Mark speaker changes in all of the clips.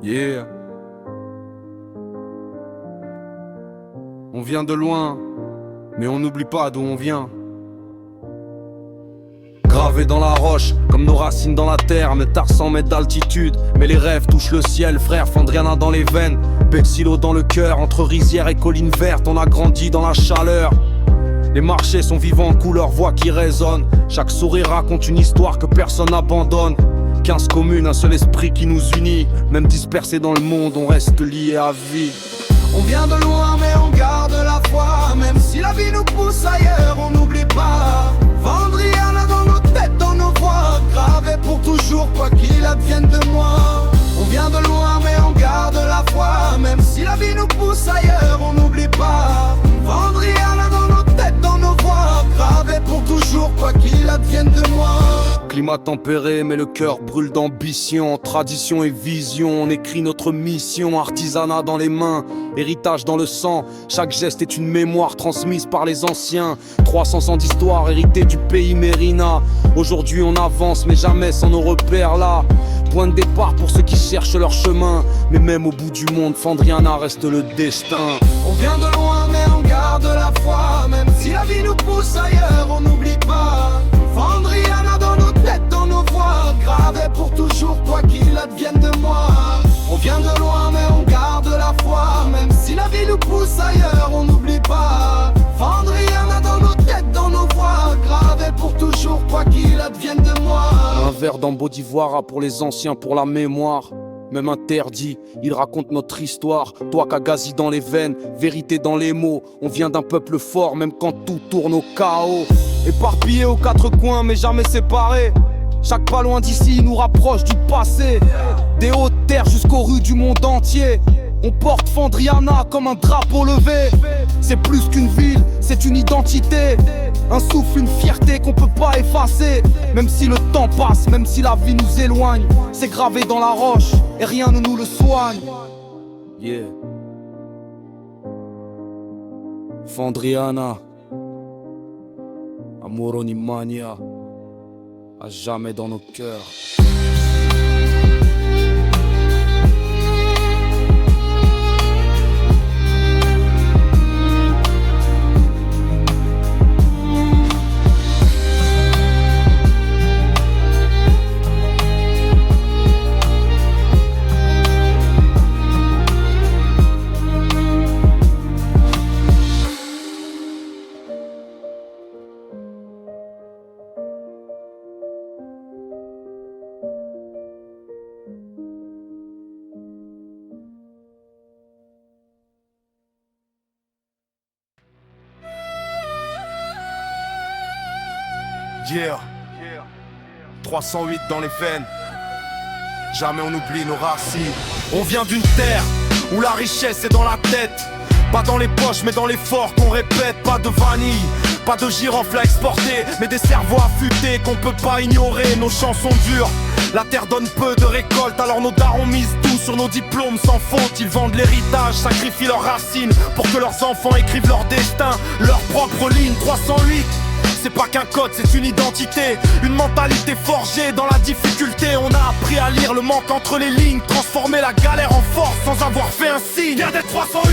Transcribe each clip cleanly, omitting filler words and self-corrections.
Speaker 1: Yeah. On vient de loin, mais on n'oublie pas d'où on vient. Gravés dans la roche, comme nos racines dans la terre. Mais t'as 100 mètres d'altitude, mais les rêves touchent le ciel. Frère, Fandriana dans les veines, Bexilo dans le cœur. Entre rizières et collines vertes, on a grandi dans la chaleur. Les marchés sont vivants, couleurs, voix qui résonnent. Chaque sourire raconte une histoire que personne n'abandonne. 15 communes, un seul esprit qui nous unit. Même dispersés dans le monde, on reste liés à vie.
Speaker 2: On vient de loin mais on garde la foi. Même si la vie nous pousse ailleurs, on n'oublie pas. Fandriana dans nos têtes, dans nos voix, gravé pour toujours quoi qu'il advienne de moi. On vient de loin mais on garde la foi. Même si la vie nous pousse ailleurs, on n'oublie pas. Fandriana dans nos têtes, dans nos voix, gravé pour toujours quoi qu'il advienne de moi.
Speaker 1: Climat tempéré mais le cœur brûle d'ambition. Tradition et vision, on écrit notre mission. Artisanat dans les mains, héritage dans le sang. Chaque geste est une mémoire transmise par les anciens. 300 ans d'histoire héritée du pays Mérina. Aujourd'hui on avance mais jamais sans nos repères là. Point de départ pour ceux qui cherchent leur chemin. Mais même au bout du monde, Fandriana reste le destin.
Speaker 2: On vient de loin mais on garde la foi. Même si la vie nous pousse ailleurs, on n'oublie pas. Fandriana dans nos têtes, dans nos voix, gravé pour toujours quoi qu'il advienne de moi. On vient de loin mais on garde la foi. Même si la vie nous pousse ailleurs, on n'oublie pas. Fandriana dans nos têtes, dans nos voix, gravé pour toujours quoi qu'il advienne de moi.
Speaker 1: Un verre d'Ambo d'Ivoire pour les anciens, pour la mémoire. Même interdit, il raconte notre histoire. Toi Kagazi dans les veines, vérité dans les mots. On vient d'un peuple fort, même quand tout tourne au chaos. Éparpillés aux quatre coins, mais jamais séparés. Chaque pas loin d'ici nous rapproche du passé. Des hautes terres jusqu'aux rues du monde entier. On porte Fandriana comme un drapeau levé. C'est plus qu'une ville, c'est une identité. Un souffle, une fierté qu'on peut pas effacer. Même si le temps passe, même si la vie nous éloigne, c'est gravé dans la roche et rien ne nous le soigne. Yeah. Fandriana, Amor Onimania, à jamais dans nos cœurs.
Speaker 3: Yeah, 308 dans les veines. Jamais on oublie nos racines. On vient d'une terre où la richesse est dans la tête. Pas dans les poches mais dans l'effort qu'on répète. Pas de vanille, pas de girofle à exporter, mais des cerveaux affûtés qu'on peut pas ignorer. Nos chansons dures, la terre donne peu de récolte. Alors nos darons misent tout sur nos diplômes sans faute. Ils vendent l'héritage, sacrifient leurs racines pour que leurs enfants écrivent leur destin, leur propre ligne. 308, c'est pas qu'un code, c'est une identité. Une mentalité forgée dans la difficulté. On a appris à lire le manque entre les lignes, transformer la galère en force sans avoir fait un signe. Vient d'être 308,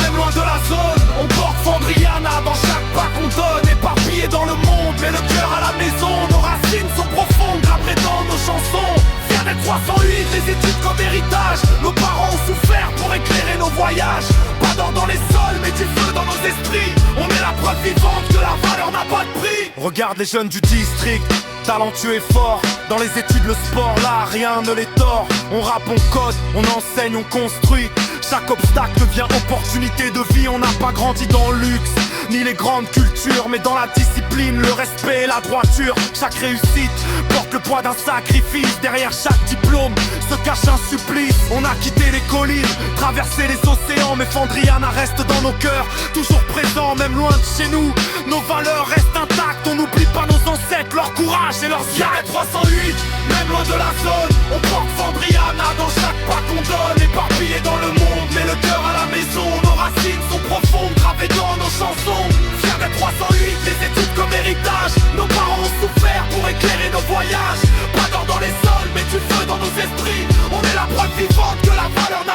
Speaker 3: même loin de la zone. On porte Fandriana dans chaque pas qu'on donne. Éparpillés dans le monde, mais le cœur à la maison. Nos racines sont profondes, gravées dans nos chansons. Vient d'être 308, les études comme héritage. Nos parents ont souffert pour éclairer nos voyages. Pas d'or dans les sols, mais du feu dans nos esprits. On est la preuve vivante que la valeur n'a pas de prix. Regarde les jeunes du district, talentueux et forts. Dans les études, le sport, là, rien ne les tord. On rappe, on code, on enseigne, on construit. Chaque obstacle devient opportunité de vie. On n'a pas grandi dans le luxe, ni les grandes cultures, mais dans la discipline, le respect et la droiture. Chaque réussite porte le poids d'un sacrifice. Derrière chaque diplôme se cache un supplice. On a quitté les collines, traversé les océans, mais Fandriana reste dans nos cœurs, toujours présent, même loin de chez nous. Nos valeurs restent intactes, on n'oublie pas nos ancêtres, leur courage et leurs actes. 308, même loin de la zone, on porte Fandriana dans chaque pas qu'on donne. Éparpillés dans le monde, mais le cœur à la maison. Nos racines sont profondes, gravées dans nos chansons. Fiers des 308, les études comme héritage. Nos parents ont souffert pour éclairer nos voyages. Pas d'or dans les sols, mais du feu dans nos esprits. On est la preuve vivante que la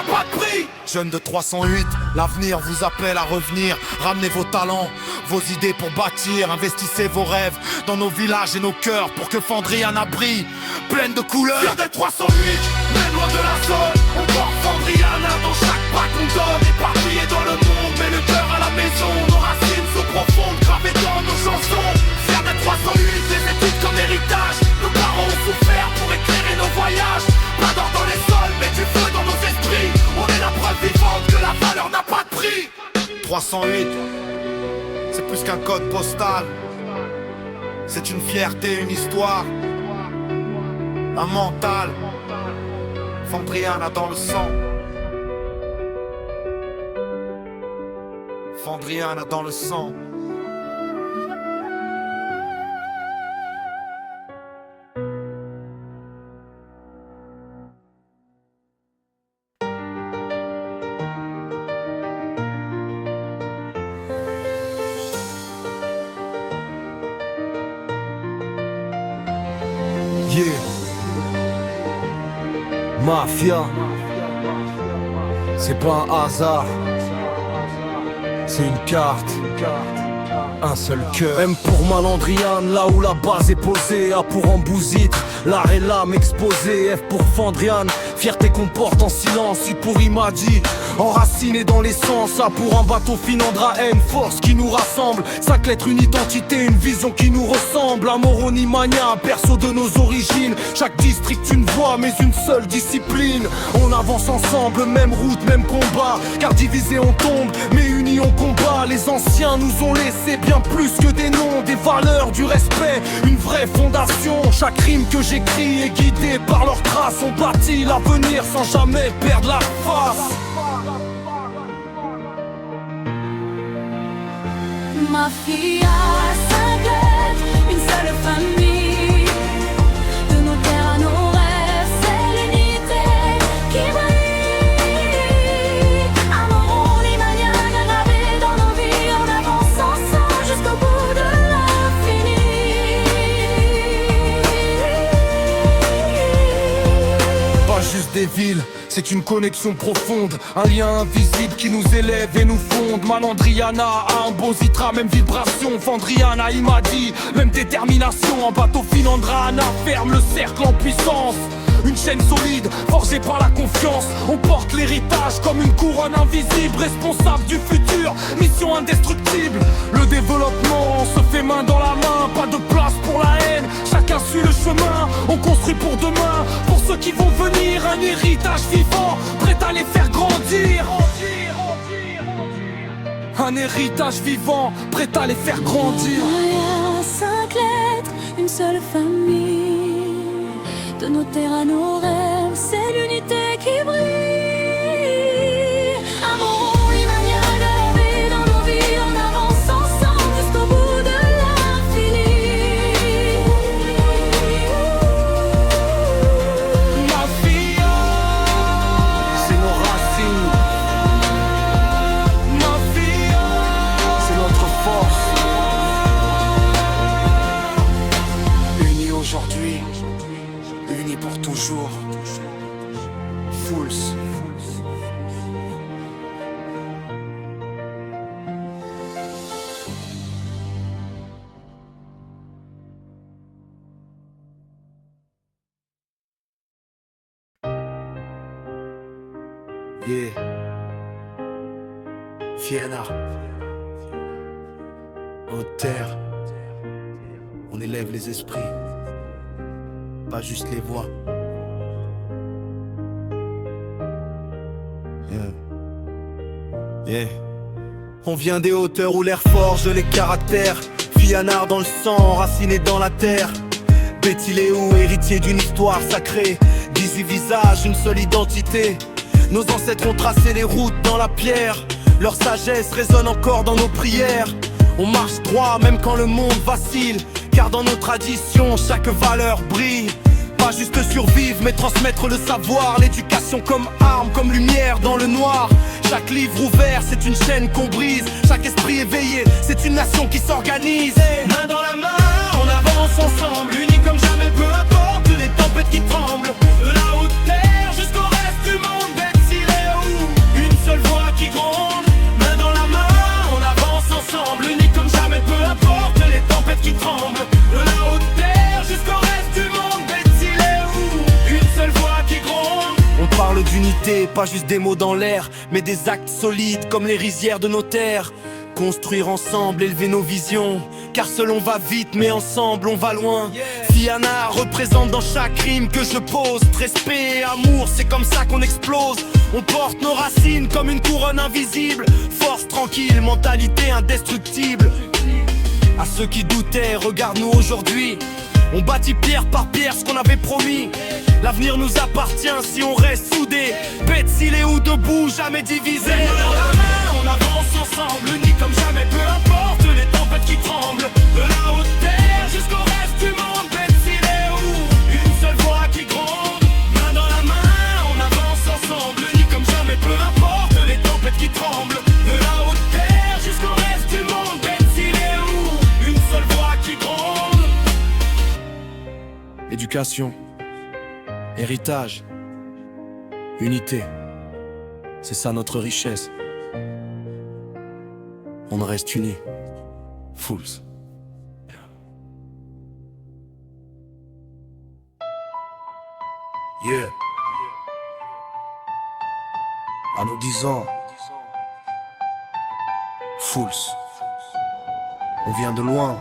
Speaker 3: n'a pas de prix. Jeunes de 308, l'avenir vous appelle à revenir. Ramenez vos talents, vos idées pour bâtir. Investissez vos rêves dans nos villages et nos cœurs pour que Fandriana brille, pleine de couleurs. Fier des 308, même loin de la zone, on porte Fandriana dans chaque pas qu'on donne. Éparpillé dans le monde, mais le cœur à la maison. Nos racines sont profondes, gravées dans nos chansons. Fier des 308, des études comme héritage. Nos parents ont souffert pour éclairer nos voyages. Pas d'or dans les sols, mais du feu dans nos esprits. On est la preuve vivante que la valeur n'a pas de prix. 308, c'est plus qu'un code postal. C'est une fierté, une histoire, un mental. Fandriana dans le sang. Fandriana dans le sang.
Speaker 4: Yeah. Mafia, c'est pas un hasard, c'est une carte, un seul cœur. M pour Malandriane, là où la base est posée. A pour Ambouzitre, l'art et l'âme exposée. F pour Fandriane, fierté qu'on porte en silence. I pour Imadi, enraciné dans l'essence. A pour un bateau Finandra N, force qui nous rassemble. 5 lettres, une identité, une vision qui nous ressemble. Amoroni Mania, perso de nos origines. Chaque district une voix, mais une seule discipline. On avance ensemble, même route, même combat. Car divisé on tombe, mais unis on combat. Les anciens nous ont laissé bien plus que des noms, des valeurs, du respect, une vraie fondation. Chaque rime que j'écris est guidé par leurs traces. On bâtit l'avenir sans jamais perdre la face.
Speaker 5: Mafia, 5 lettres, une seule famille. De nos terres à nos rêves, c'est l'unité qui brille. Amour, l'imania gravé dans nos vies. On avance ensemble jusqu'au bout de l'infini.
Speaker 4: Pas juste des villes, c'est une connexion profonde, un lien invisible qui nous élève et nous fonde. Malandriana a un beau zitra, même vibration. Fandriana, il m'a dit, même détermination. En bateau Finandrana ferme le cercle en puissance. Une chaîne solide, forgée par la confiance. On porte l'héritage comme une couronne invisible. Responsable du futur, mission indestructible. Le développement se fait main dans la main. Pas de place pour la haine, chacun suit le chemin. On construit pour demain, pour ceux qui vont venir. Un héritage vivant, prêt à les faire grandir. Un héritage vivant, prêt à les faire grandir.
Speaker 5: Mafia, 5 lettres, une seule famille. De nos terres à nos rêves, c'est l'unité qui brille. Amour, l'imania gravé dans nos vies. On avance ensemble jusqu'au bout de l'infini.
Speaker 4: Mafia, c'est nos racines. Mafia, c'est notre force. Unis aujourd'hui, unis pour toujours. Fools. Yeah. Fiena. Haute terre. On élève les esprits, pas juste les voix. Yeah. On vient des hauteurs où l'air forge les caractères. Fianard dans le sang, enraciné dans la terre. Bétiléou, héritier d'une histoire sacrée. 18 visages, une seule identité. Nos ancêtres ont tracé les routes dans la pierre. Leur sagesse résonne encore dans nos prières. On marche droit même quand le monde vacille. Car dans nos traditions, chaque valeur brille. Pas juste survivre mais transmettre le savoir. L'éducation comme arme, comme lumière dans le noir. Chaque livre ouvert c'est une chaîne qu'on brise. Chaque esprit éveillé c'est une nation qui s'organise. Main dans la main, on avance ensemble. Unis comme jamais, peu importe les tempêtes qui tremblent. De la haute terre jusqu'au reste du monde. Betsileo, d'unité, pas juste des mots dans l'air, mais des actes solides comme les rizières de nos terres. Construire ensemble, élever nos visions, car seul on va vite, mais ensemble on va loin. Fianna représente dans chaque rime que je pose respect et amour, c'est comme ça qu'on explose. On porte nos racines comme une couronne invisible. Force tranquille, mentalité indestructible. À ceux qui doutaient, regarde-nous aujourd'hui. On bâtit pierre par pierre ce qu'on avait promis. L'avenir nous appartient si on reste soudés. Bête s'il est ou debout, jamais divisé. On avance ensemble, unis comme jamais, peu importe les tempêtes qui tremblent. De la haute terre jusqu'au reste du monde, bête s'il est où, une seule voix qui gronde. Main dans la main, on avance ensemble, unis comme jamais, peu importe les tempêtes qui tremblent. De la haute terre jusqu'au reste du monde, bête s'il est où, une seule voix qui gronde. Éducation, héritage, unité, c'est ça notre richesse. On reste unis. Fools.
Speaker 3: Yeah. À nos 10 ans, Fools. On vient de loin.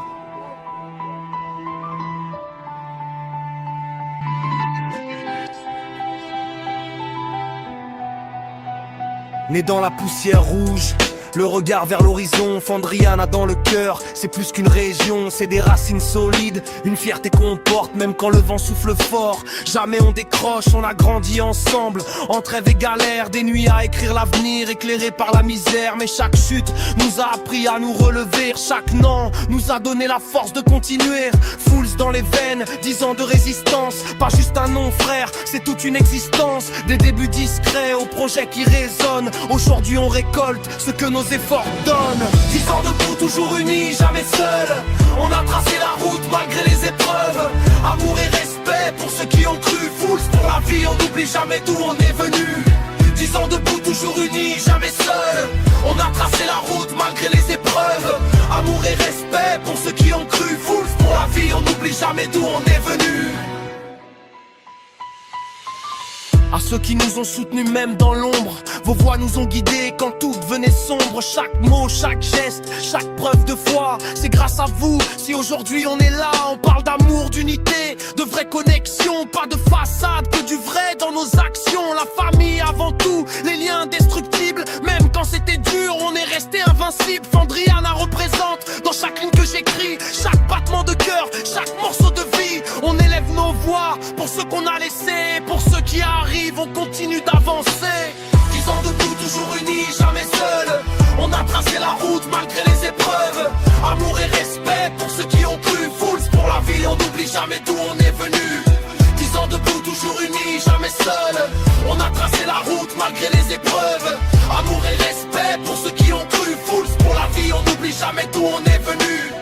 Speaker 4: Né dans la poussière rouge, le regard vers l'horizon, Fandriana dans le cœur. C'est plus qu'une région, c'est des racines solides, une fierté qu'on porte même quand le vent souffle fort. Jamais on décroche, on a grandi ensemble, entre rêve et galère, des nuits à écrire l'avenir, éclairé par la misère. Mais chaque chute nous a appris à nous relever, chaque non nous a donné la force de continuer. Fools dans les veines, 10 ans de résistance, pas juste un nom frère, c'est toute une existence. Des débuts discrets aux projets qui résonnent, aujourd'hui on récolte ce que nos efforts donnent. 10 ans debout, toujours unis, jamais seuls. On a tracé la route malgré les épreuves. Amour et respect pour ceux qui ont cru. Fools pour la vie, on n'oublie jamais d'où on est venu. 10 ans debout, toujours unis, jamais seuls. On a tracé la route malgré les épreuves. Amour et respect pour ceux qui ont cru. Fools pour la vie, on n'oublie jamais d'où on est venu. À ceux qui nous ont soutenus même dans l'ombre, vos voix nous ont guidés quand tout devenait sombre. Chaque mot, chaque geste, chaque preuve de foi, c'est grâce à vous si aujourd'hui on est là. On parle d'amour, d'unité, de vraie connexion, pas de façade, que du vrai dans nos actions. La famille avant tout, les liens indestructibles, même quand c'était dur, on est resté invincible. Fandriana représente dans chaque ligne que j'écris, chaque battement de cœur, chaque morceau de vie. On élève nos voix pour ceux qu'on a laissés, pour ceux qui arrivent. On continue d'avancer. 10 ans debout, toujours unis, jamais seuls. On a tracé la route malgré les épreuves. Amour et respect pour ceux qui ont cru. Fools pour la vie, on n'oublie jamais d'où on est venu. 10 ans debout, toujours unis, jamais seuls. On a tracé la route malgré les épreuves. Amour et respect pour ceux qui ont cru. Fools pour la vie, on n'oublie jamais d'où on est venu.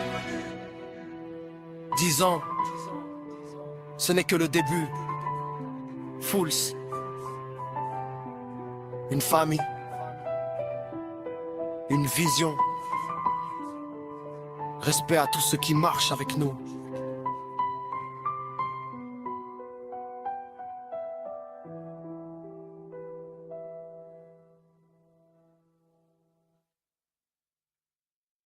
Speaker 4: 10 ans, ce n'est que le début. Fools. Une famille, une vision, respect à tous ceux qui marchent avec nous.